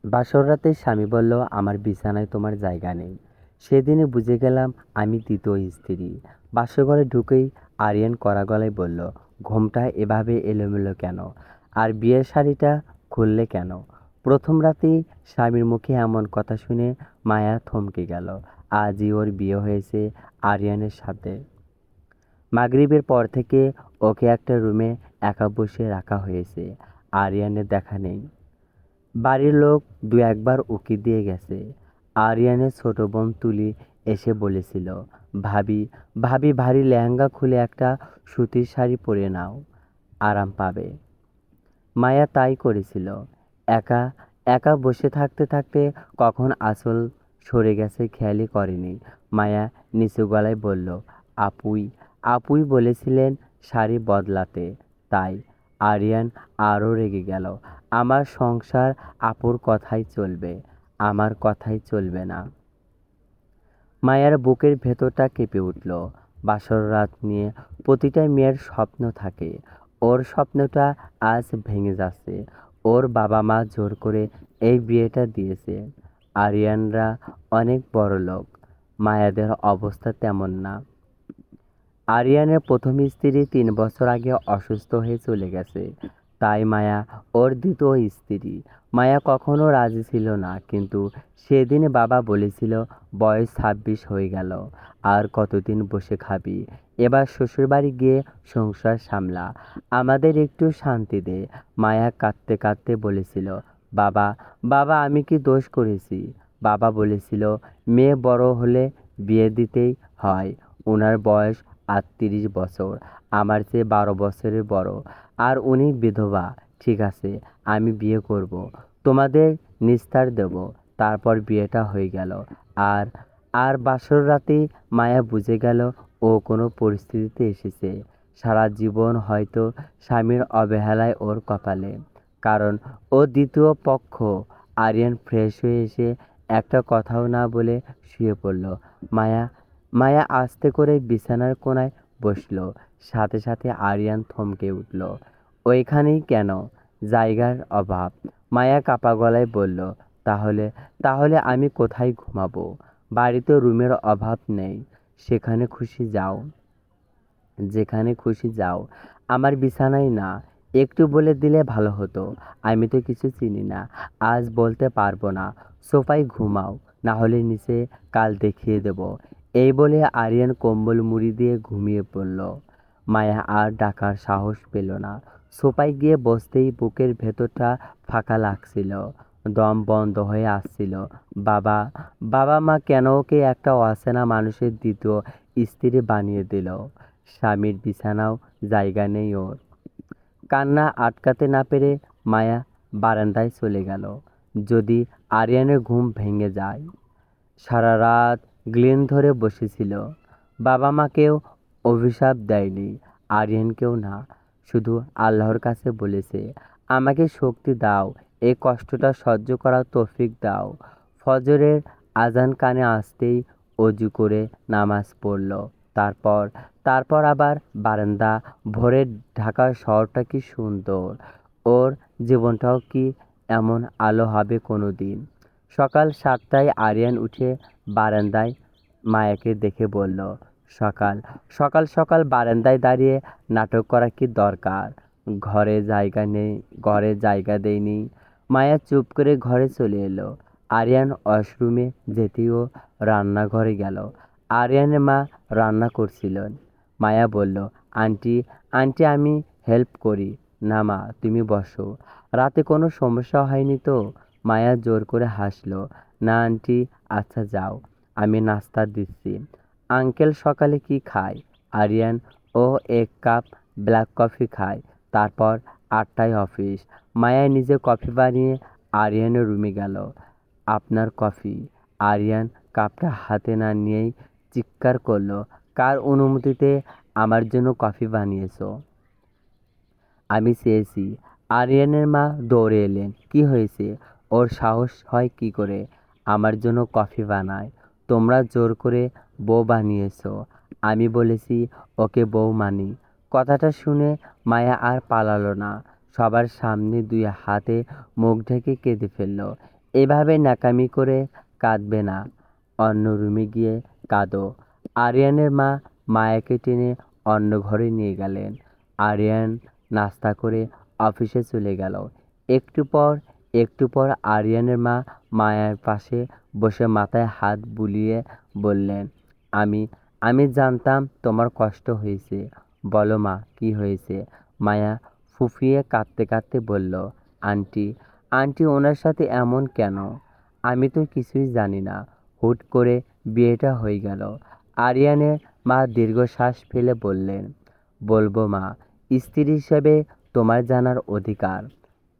বাসর রাতে স্বামী বলল, আমার বিছানায় তোমার জায়গা নেই। সেদিনই বুঝে গেলাম আমি দ্বিতীয় স্ত্রী। বাসরঘরে ঢুকেই আরিয়ান কড়া গলায় বলল, ঘুমটা এভাবে এলোমেলো কেন? আর বিয়ের শাড়িটা খুললে কেন? প্রথম রাতেই স্বামীর মুখে এমন কথা শুনে মায়া থমকে গেল। আজই ওর বিয়ে হয়েছে আরিয়ানের সাথে। মাগরিবের পর থেকে ওকে একটা রুমে একা বসে রাখা হয়েছে। আরিয়ানের দেখা নেই। বাড়ির লোক দু একবার উকি দিয়ে গেছে। আরিয়ানের ছোট বোন তুলি এসে বলেছিল, ভাবি ভাবি ভারী লেহেঙ্গা খুলে একটা সুতির শাড়ি পরে নাও, আরাম পাবে। মায়া তাই করেছিল। একা একা বসে থাকতে থাকতে কখন আঁচল সরে গেছে খেয়ালই করেনি। মায়া নিচু গলায় বলল, আপুই আপুই বলেছিলেন শাড়ি বদলাতে। তাই। আরিয়ান আরও রেগে গেল। আমার সংসার আপুর কথাই চলবে, আমার কথাই চলবে না। মায়ার বুকের ভেতরটা কেঁপে উঠল। বাসর রাত নিয়ে প্রতিটা মেয়ের স্বপ্ন থাকে। ওর স্বপ্নটা আজ ভেঙে যাচ্ছে। ওর বাবা মা জোর করে এই বিয়েটা দিয়েছে। আরিয়ানরা অনেক বড় লোক, মায়াদের অবস্থা তেমন না। আরিয়ানের প্রথম স্ত্রী 3 বছর আগে অসুস্থ হয়ে চলে গেছে। তাই মায়া ওর দ্বিতীয় স্ত্রী। মায়া কখনো রাজি ছিল না, কিন্তু সেদিন বাবা বলেছিল, বয়স 26 হয়ে গেল, আর কতদিন বসে খাবি? এবার শ্বশুরবাড়ি গিয়ে সংসার সামলা, আমাদের একটু শান্তি দে। মায়া কাঁদতে কাঁদতে বলেছিল, বাবা বাবা আমি কি দোষ করেছি? বাবা বলেছিল, মেয়ে বড় হলে বিয়ে দিতেই হয়। ওনার বয়স 38 বছর, আমার চেয়ে 12 বছরের বড়। আর উনি বিধবা। ঠিক আছে, আমি বিয়ে করব, তোমাদের নিস্তার দেব। তারপর বিয়েটা হয়ে গেল। আর আর বাসর রাতেই মায়া বুঝে গেল ও কোনো পরিস্থিতিতে এসেছে। সারা জীবন হয়তো স্বামীর অবহেলায় ওর কপালে। কারণ ও দ্বিতীয় পক্ষ। আরিয়ান ফ্রেশ হয়ে এসে একটা কথাও না বলে শুয়ে পড়ল। মায়া মায়া আস্তে করে বিছানার কোণায় বসল। সাথে সাথে আরিয়ান থমকে উঠল। ওইখানেই কেন? জায়গার অভাব। মায়া কাপা গলায় বলল, তাহলে তাহলে আমি কোথায় ঘুমাবো? বাড়িতে রুমের অভাব নেই। সেখানে খুশি যাও, যেখানে খুশি যাও, আমার বিছানায় না। একটু বলে দিলে ভালো হতো। আমি তো কিছু চিনি না, আজ বলতে পারবো না। সোফায় ঘুমাও, না হলে নিচে কাল দেখিয়ে দেব। এই বলে আরিয়ান কম্বল মুড়ি দিয়ে ঘুমিয়ে পড়ল। মায়া আর ডাকার সাহস পেল না। সোফায় গিয়ে বসতেই বুকের ভেতরটা ফাঁকা লাগছিল, দম বন্ধ হয়ে আসছিল। বাবা বাবা মা কেন ওকে একটা অচেনা মানুষের দ্বিতীয় স্ত্রী বানিয়ে দিল? স্বামীর বিছানাও জায়গা নেই ওর। কান্না আটকাতে না পেরে মায়া বারান্দায় চলে গেল। যদি আরিয়ানের ঘুম ভেঙে যায়। সারা রাত গ্লিন ধরে বসেছিল। বাবা মাকেও অভিশাপ দেয়নি, আরিয়ানকেও না। শুধু আল্লাহর কাছে বলেছে, আমাকে শক্তি দাও, এই কষ্টটা সহ্য করার তৌফিক দাও। ফজরের আজান কানে আসতেই অজু করে নামাজ পড়ল। তারপর তারপর আবার বারান্দা। ভোরের ঢাকার শহরটা কি সুন্দর! ওর জীবনটাও কি এমন আলো হবে কোনো দিন? সকাল 7টায় আরিয়ান উঠে বারান্দায় মায়াকে দেখে বলল, সকাল সকাল সকাল বারান্দায় দাঁড়িয়ে নাটক করা কি দরকার? ঘরে জায়গা নেই, ঘরে জায়গা দেয়নি। মায়া চুপ করে ঘরে চলে এলো। আরিয়ান ওয়াশরুমে যেতেই ও রান্নাঘরে গেল। আরিয়ানের মা রান্না করছিলেন। মায়া বলল, আন্টি আন্টি আমি হেল্প করি। না মা, তুমি বসো। রাতে কোনো সমস্যা হয়নি তো? মায়া জোর করে হাসল। না আন্টি। আচ্ছা যাও, আমি নাস্তা দিচ্ছি। আঙ্কেল সকালে কি খায়? আরিয়ান ও 1 কাপ ব্ল্যাক কফি খায়। তারপর 8টায় অফিস। মায়া নিজে কফি বানিয়ে আরিয়ানের রুমে গেল। আপনার কফি। আরিয়ান কাপটা হাতে না নিয়েই চিৎকার করলো, কার অনুমতিতে আমার জন্য কফি বানিয়েছো? আমি চেয়েছি। আরিয়ানের মা দৌড়ে এলেন। কি হয়েছে? ওর সাহস হয় কি করে আমার জন্য কফি বানায়? তোমরা জোর করে বউ বানিয়েছো। আমি বলেছি ওকে বউ মানি। কথাটা শুনে মায়া আর পালালো না। সবার সামনে 2 হাতে মুখ ঢেকে কেঁদে ফেলল। এভাবে ন্যাকামি করে কাঁদবে না, অন্য রুমে গিয়ে কাঁদো। আরিয়ানের মা মায়াকে টেনে অন্য ঘরে নিয়ে গেলেন। আরিয়ান নাস্তা করে অফিসে চলে গেল। একটু পর আরিয়ানের মা মায়ার পাশে বসে মাথায় হাত বুলিয়ে বললেন, আমি আমি জানতাম তোমার কষ্ট হয়েছে। বলো মা, কি হয়েছে? মায়া ফুঁফিয়ে কাঁদতে কাঁদতে বলল, আন্টি আন্টি ওনার সাথে এমন কেন? আমি তো কিছুই জানি না, হুট করে বিয়েটা হয়ে গেল। আরিয়ানের মা দীর্ঘশ্বাস ফেলে বললেন, বলবো মা, স্ত্রী হিসেবে তোমার জানার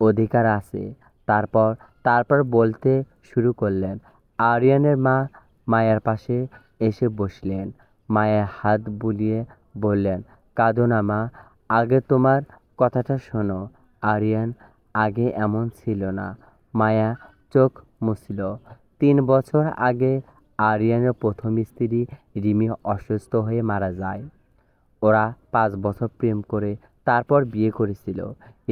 অধিকার আছে। তারপর তারপর বলতে শুরু করলেন। আরিয়ানের মা মায়ের পাশে এসে বসলেন। মায়ের হাত বুলিয়ে বললেন, কাঁদো না মা, আগে তোমার কথাটা শোনো। আরিয়ান আগে এমন ছিল না। মায়া চোখ মুছল। 3 বছর আগে আরিয়ানের প্রথম স্ত্রী রিমি অসুস্থ হয়ে মারা যায়। ওরা 5 বছর প্রেম করে তারপর বিয়ে করেছিল।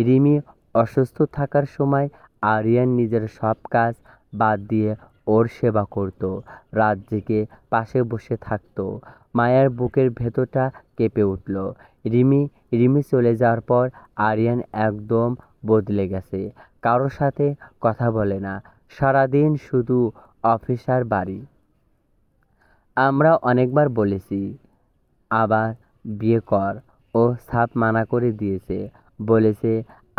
রিমি অসুস্থ থাকার সময় আরিয়ান নিজের সব কাজ বাদ দিয়ে ওর সেবা করত, রাত জেগে পাশে বসে থাকতো। মায়ের বুকের ভেতরটা কেঁপে উঠল। রিমি রিমি চলে যাওয়ার পর আরিয়ান একদম বদলে গেছে। কারোর সাথে কথা বলে না, সারাদিন শুধু অফিস আর বাড়ি। আমরা অনেকবার বলেছি আবার বিয়ে কর, ও সাফ মানা করে দিয়েছে। বলেছে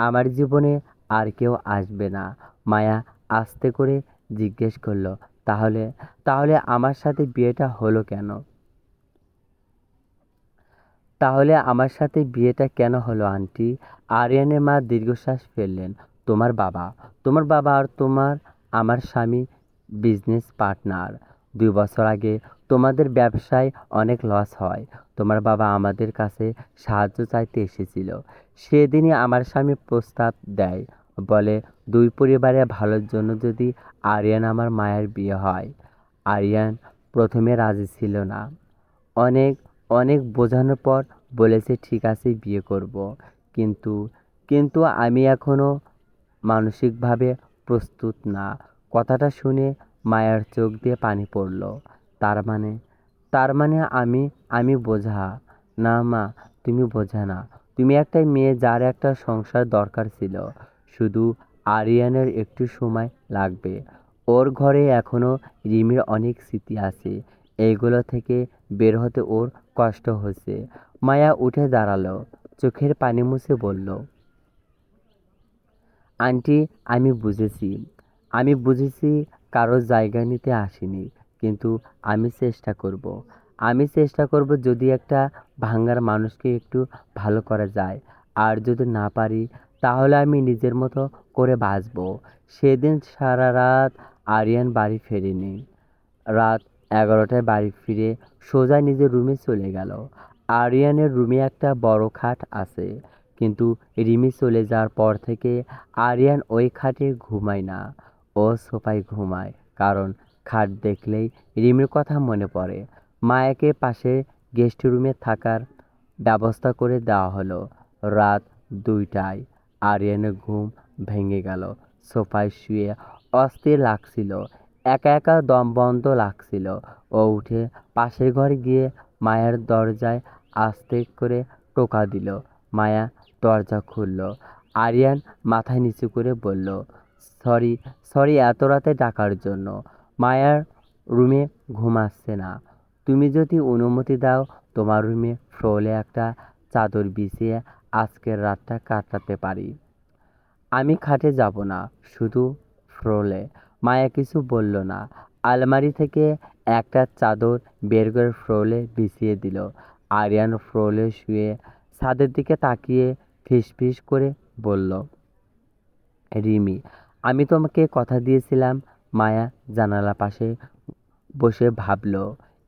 আমার জীবনে আর কেউ আসবে না। মায়া আস্তে করে জিজ্ঞেস করলো, তাহলে তাহলে আমার সাথে বিয়েটা হলো কেন? তাহলে আমার সাথে বিয়েটা কেন হলো আন্টি? আরিয়ানের মা দীর্ঘশ্বাস ফেললেন। তোমার বাবা আর আমার স্বামী বিজনেস পার্টনার। 2 বছর আগে তোমাদের ব্যবসায় অনেক লস হয়। তোমার বাবা আমাদের কাছে সাহায্য চাইতে এসেছিল। সেদিনই আমার স্বামী প্রস্তাব দেয়, বলে দুই পরিবারের ভালোর জন্য যদি আরিয়ান আমার মায়ের বিয়ে হয়। আরিয়ান প্রথমে রাজি ছিল না। অনেক অনেক বোঝানোর পর বলেছে ঠিক আছে বিয়ে করব। কিন্তু কিন্তু আমি এখনো মানসিকভাবে প্রস্তুত না। কথাটা শুনে মায়ের চোখ দিয়ে পানি পড়ল। তার মানে তার মানে আমি আমি বোঝা? না মা, তুমি বোঝা না। তুমি একটা মেয়ে যার একটা সংসার দরকার ছিল। শুধু আরিয়ানের একটু সময় লাগবে। ওর ঘরে এখনো রিমির অনেক স্মৃতি আছে। এইগুলো থেকে বের হতে ওর কষ্ট হচ্ছে। মায়া উঠে দাঁড়ালো, চোখের পানি মুছে বলল, আন্টি আমি বুঝেছি কারো জায়গা নিতে আসিনি। কিন্তু আমি চেষ্টা করব যদি একটা ভাঙার মানুষকে একটু ভালো করা যায়। আর যদি না পারি তাহলে আমি নিজের মতো করে বাঁচবো। সেদিন সারা রাত আরিয়ান বাড়ি ফেরেনি। রাত 11টায় বাড়ি ফিরে সোজা নিজের রুমে চলে গেল। আরিয়ানের রুমে একটা বড় খাট আছে, কিন্তু রিমি চলে যাওয়ার পর থেকে আরিয়ান ওই খাটে ঘুমায় না, ও সোফায় ঘুমায়। কারণ খাট দেখলেই রিমির কথা মনে পড়ে। মায়াকে পাশে গেস্ট রুমে থাকার ব্যবস্থা করে দেওয়া হলো। রাত 2টায় আরিয়ানের ঘুম ভেঙে গেল। সোফায় শুয়ে অস্থির লাগছিল, একা একা দম বন্ধ লাগছিল। ও উঠে পাশের ঘরে গিয়ে মায়ের দরজায় আস্তে করে টোকা দিল। মায়া দরজা খুলল। আরিয়ান মাথায় নিচু করে বলল, সরি সরি এত রাতে ডাকার জন্য। মায়ার রুমে ঘুম আসছে না। তুমি যদি অনুমতি দাও তোমার রুমে ফ্লোরে একটা চাদর বিছিয়ে আজকের রাতটা কাটাতে পারি। আমি খাটে যাব না, শুধু ফ্লোরে। মায়া কিছু বলল না। আলমারি থেকে একটা চাদর বের করে ফ্লোরে বিছিয়ে দিল। আরিয়ান ফ্লোরে শুয়ে ছাদের দিকে তাকিয়ে ফিসফিস করে বলল, রিমি, আমি তোমাকে কথা দিয়েছিলাম। মায়া জানালা পাশে বসে ভাবল,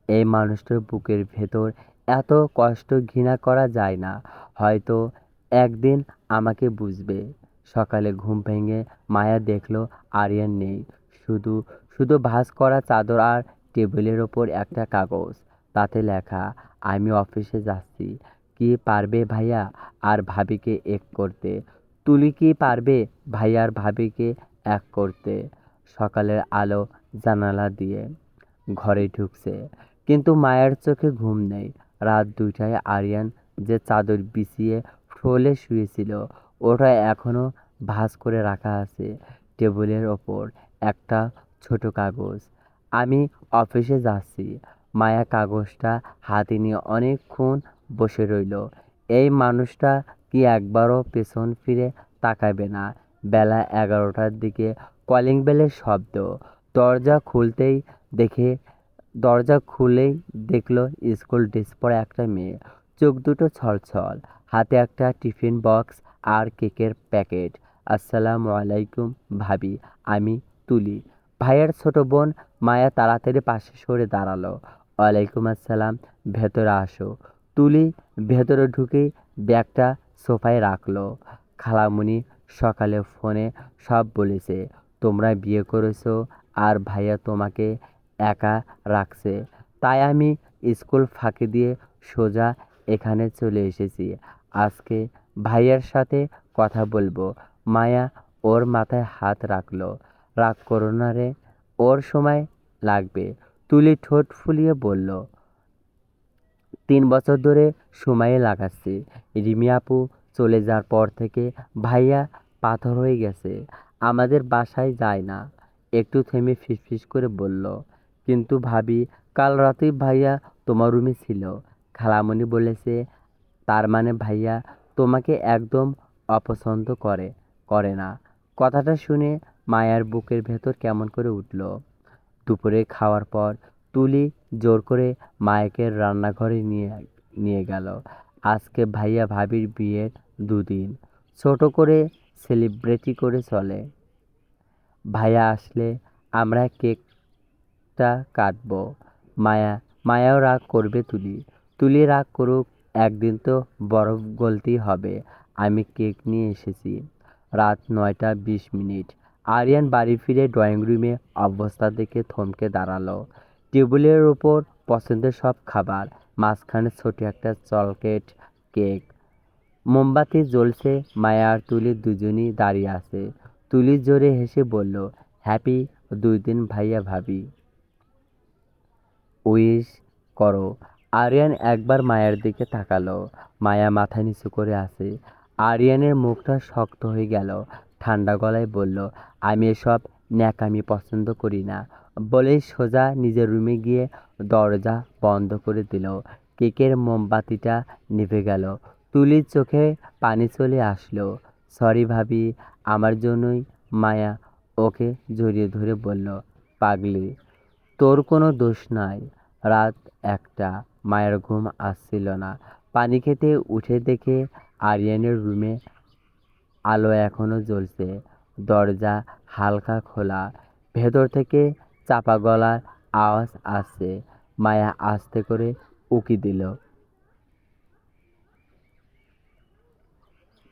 এই মানুষটার বুকের ভেতর এত কষ্ট ঘৃণা করা যায় না। হয়তো একদিন আমাকে বুঝবে। সকালে ঘুম ভেঙে মায়া দেখল আরিয়ান নেই। শুধু শুধু ভাঁজ করা চাদর আর টেবিলের ওপর একটা কাগজ। তাতে লেখা, আমি অফিসে যাচ্ছি। কি পারবে ভাইয়া আর ভাবিকে এক করতে? তুলি কি পারবে ভাইয়া আর ভাবিকে এক করতে? সকালের আলো জানালা দিয়ে ঘরে ঢুকছে, কিন্তু মায়ের চোখে ঘুম নেই। রাত 2টায় আরিয়ান যে চাদর বিছিয়ে ফ্লোরে শুয়েছিল ওটা এখনো ভাঁজ করে রাখা আছে টেবিলের ওপর। একটা ছোট কাগজ। আমি অফিসে যাচ্ছি। মায়া কাগজটা হাতে নিয়ে অনেকক্ষণ বসে রইল। এই মানুষটা কি একবারও পেছন ফিরে তাকাবে না? বেলা 11টার দিকে কলিং বেলের শব্দ। দরজা খুলতেই দেখে দরজা খুলেই দেখলো স্কুল ড্রেস পরা একটা মেয়ে। চোখ দুটো ছলছল, হাতে একটা টিফিন বক্স আর কেকের প্যাকেট। আসসালামু আলাইকুম ভাবি, আমি তুলি। ভাইয়ের ছোট বোন মায়া তাড়াতাড়ি পাশে সরে দাঁড়ালো। ওয়ালাইকুম আসসালাম, ভেতরে আসো। তুলি ভেতরে ঢুকেই ব্যাগটা সোফায় রাখলো। খালামণি সকালে ফোনে সব বলেছে। তোমরা বিয়ে করেছো আর ভাইয়া তোমাকে একা রাখছে, তাই আমি স্কুল ফাঁকি দিয়ে সোজা এখানে চলে এসেছি। আজকে ভাইয়ার সাথে কথা বলবো। মায়া ওর মাথায় হাত রাখলো। রাগ করো না রে, ওর সময় লাগবে। তুলি ঠোঁট ফুলিয়ে বলল, 3 বছর ধরে সময়ে লাগাচ্ছি। রিমি আপু চলে যাওয়ার পর থেকে ভাইয়া পাথর হয়ে গেছে, আমাদের বাসায় যায় না। একটু থেমে ফিসফিস করে বলল, কিন্তু ভাবি, কাল রাতেই ভাইয়া তোমার রুমে ছিল। খালামণি বলেছে, তার মানে ভাইয়া তোমাকে একদম অপছন্দ করে না। কথাটা শুনে মায়ার বুকের ভেতর কেমন করে উঠল। দুপুরে খাওয়ার পর তুলি জোর করে মায়াকে রান্নাঘরে নিয়ে গেল। আজকে ভাইয়া ভাবির বিয়ের 2 দিন ছোট করে সেলিব্রেটি করে চলে। ভাইয়া আসলে আমরা কেকটা কাটবো। মায়াও রাগ করবে। তুলি রাগ করুক, একদিন তো বরফ গলতেই হবে। আমি কেক নিয়ে এসেছি। রাত 9টা 20 মিনিট। আরিয়ান বাড়ি ফিরে ড্রয়িং রুমে অবস্থা দেখে থমকে দাঁড়ালো। টেবিলের ওপর পছন্দের সব খাবার, মাঝখানে ছোট একটা চকলেট কেক। মোমবাতি জ্বলছে। মায়া আর তুলি দুজনই দাঁড়িয়ে আছে। তুলি জোরে হেসে বলল, হ্যাপি 2 দিন ভাইয়া ভাবি। উইশ করো। আরিয়ান একবার মায়ের দিকে তাকালো। মায়া মাথা নিচু করে আছে। আরিয়ানের মুখটা শক্ত হয়ে গেল। ঠান্ডা গলায় বলল, আমি এসব ন্যাকামি পছন্দ করি না। বলেই সোজা নিজের রুমে গিয়ে দরজা বন্ধ করে দিল। কেকের মোমবাতিটা নিভে গেল। তুলির চোখে পানি চলে আসলো। সরি ভাবি, আমার জন্যই। মায়া ওকে জড়িয়ে ধরে বলল, পাগলি, তোর কোনো দোষ নাই। রাত 1টা। মায়ের ঘুম আসছিল না। পানি খেতে উঠে দেখে আরিয়ানের রুমে আলো এখনো জ্বলছে। দরজা হালকা খোলা। ভেতর থেকে চাপা গলার আওয়াজ আসছে। মায়া আস্তে করে উকি দিল।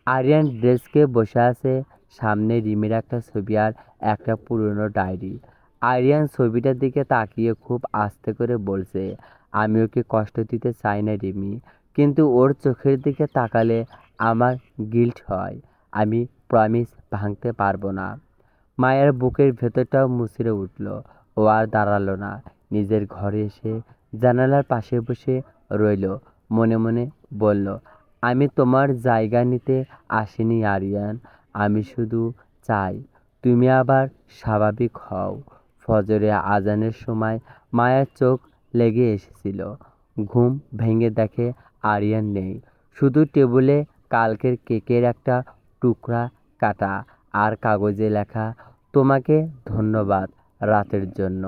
আরিয়ান ডেস্কে বসে আছে। সামনে রিমির একটা ছবি আর একটা পুরনো ডায়েরি। আরিয়ান ছবিটার দিকে তাকিয়ে খুব আস্তে করে বলছে, আমি ওকে কষ্ট দিতে চাই না রিমি, কিন্তু ওর চোখের দিকে তাকালে আমার গিল্ট হয়। আমি প্রমিস ভাঙতে পারবো না। মায়ের বুকের ভেতরটাও মুচড়ে উঠল। ও আর দাঁড়ালো না। নিজের ঘরে এসে জানালার পাশে বসে রইল। মনে মনে বলল, আমি তোমার জায়গা নিতে আসিনি আরিয়ান। আমি শুধু চাই তুমি আবার স্বাভাবিক হও। ফজরে আজানের সময় মায়ের চোখ লেগে এসেছিল। ঘুম ভেঙে দেখে আরিয়ান নেই। শুধু টেবিলে কালকের কেকের একটা টুকরা কাটা আর কাগজে লেখা, তোমাকে ধন্যবাদ রাতের জন্য।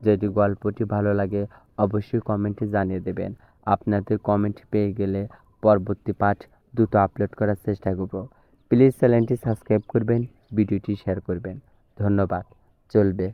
যদি গল্পটি ভালো লাগে অবশ্যই কমেন্টে জানিয়ে দেবেন। আপনাদের কমেন্ট পেয়ে গেলে পরবর্তী পার্ট দ্রুত আপলোড করার চেষ্টা করব। প্লিজ চ্যানেলটি সাবস্ক্রাইব করবেন, ভিডিওটি শেয়ার করবেন। ধন্যবাদ। চলবে।